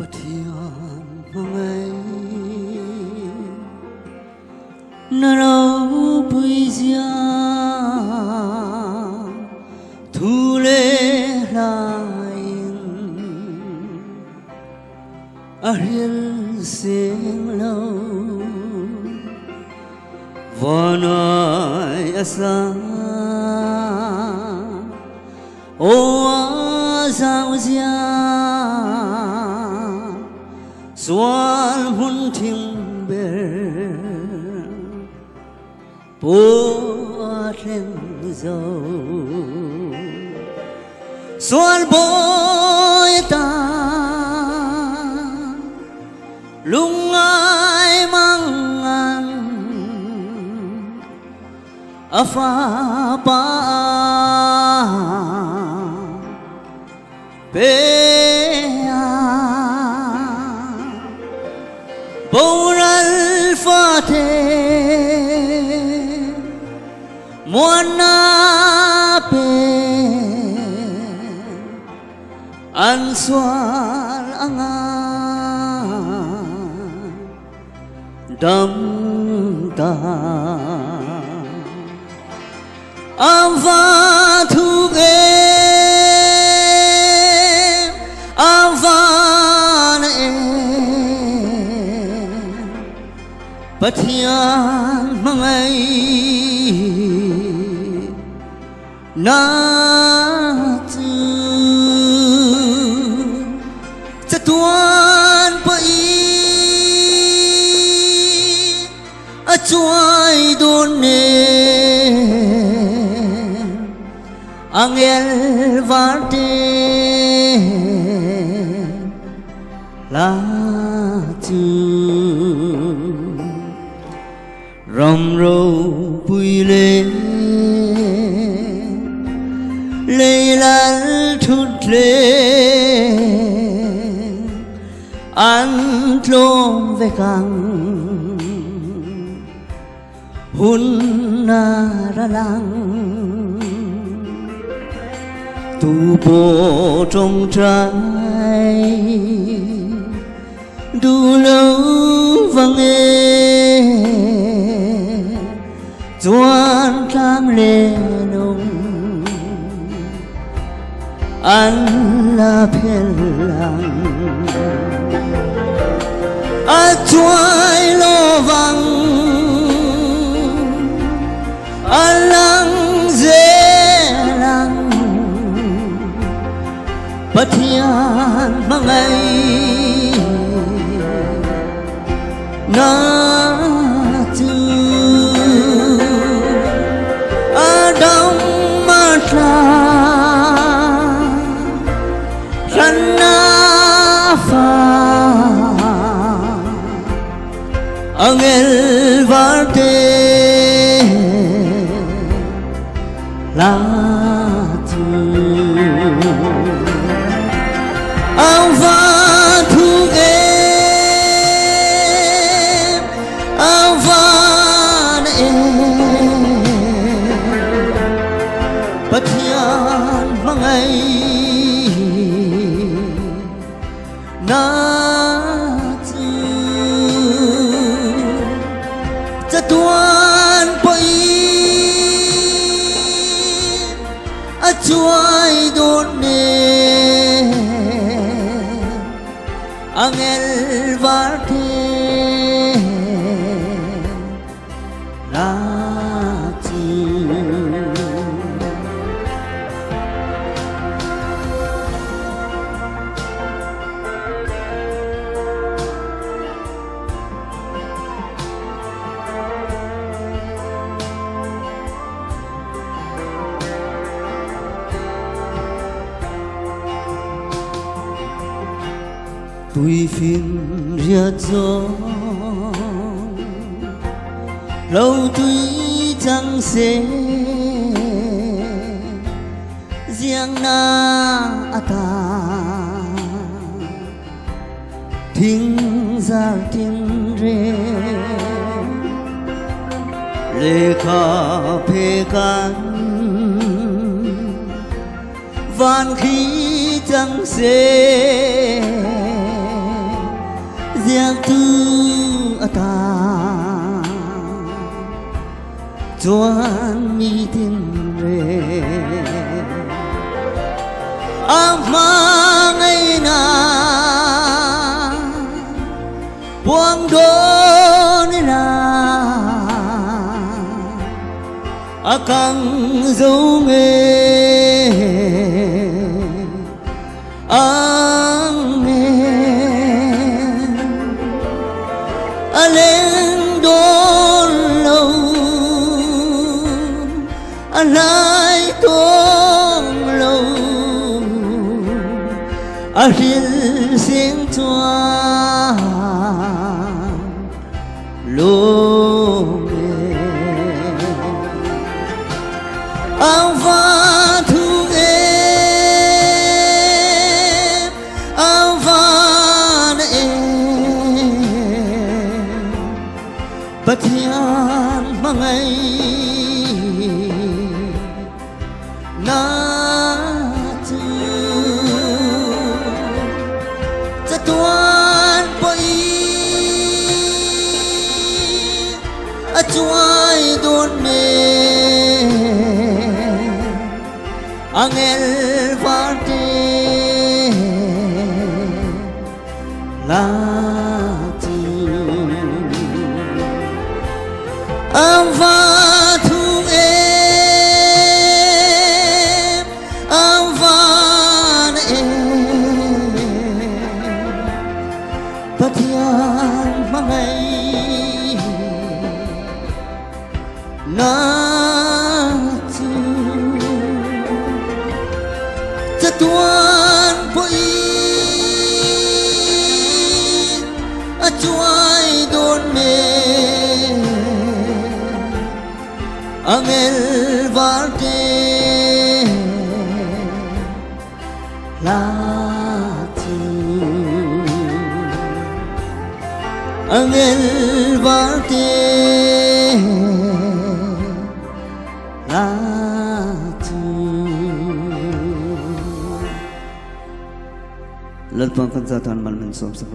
Pathian mangai na ropui zia thu lê lain a hiền sing lâu vanai asa o sao zia Chawlhhmun thing ber Pathian zo Chawl boy ta lungai mangan afa pa pe Boral fate Mwana pe Answal anga Dam da Ava thuge Avan Pathian mangai na tu Chatuan pa a chuai don ne angel varte la tu Ram ropui le lal thut le an tlom ve kang hun na ra lang tu po trong trái đủ lâu vang Doan kang le nong an la pelang a chuai lo vang a lang zelang Pathian mangai na tu Adam matla Rana fa Angel varte La tu Ava thuge Avan Pathian mangai na tu Chatuan pa a chuai don ne angel varte la tu Tui phiền riết gió lâu tui chẳng xế riêng na ta thính ra tiếng rê lê khả phê can van khí chẳng xế giặc tư ta chuan mi tin re hmangaihna buang donina akang dấu nghề ang men lên đôn lâu lại tôn lâu hiền tiếng choa lô mê áo va thu em áo va em Pathian hmangaihna tuan boi chuai don me angel varte la tu ava thu em ava Pathian hmangaihna tu cha tuan boi chuai don me angel varte la angel varte la tu lal pang kan zatan mal men som sa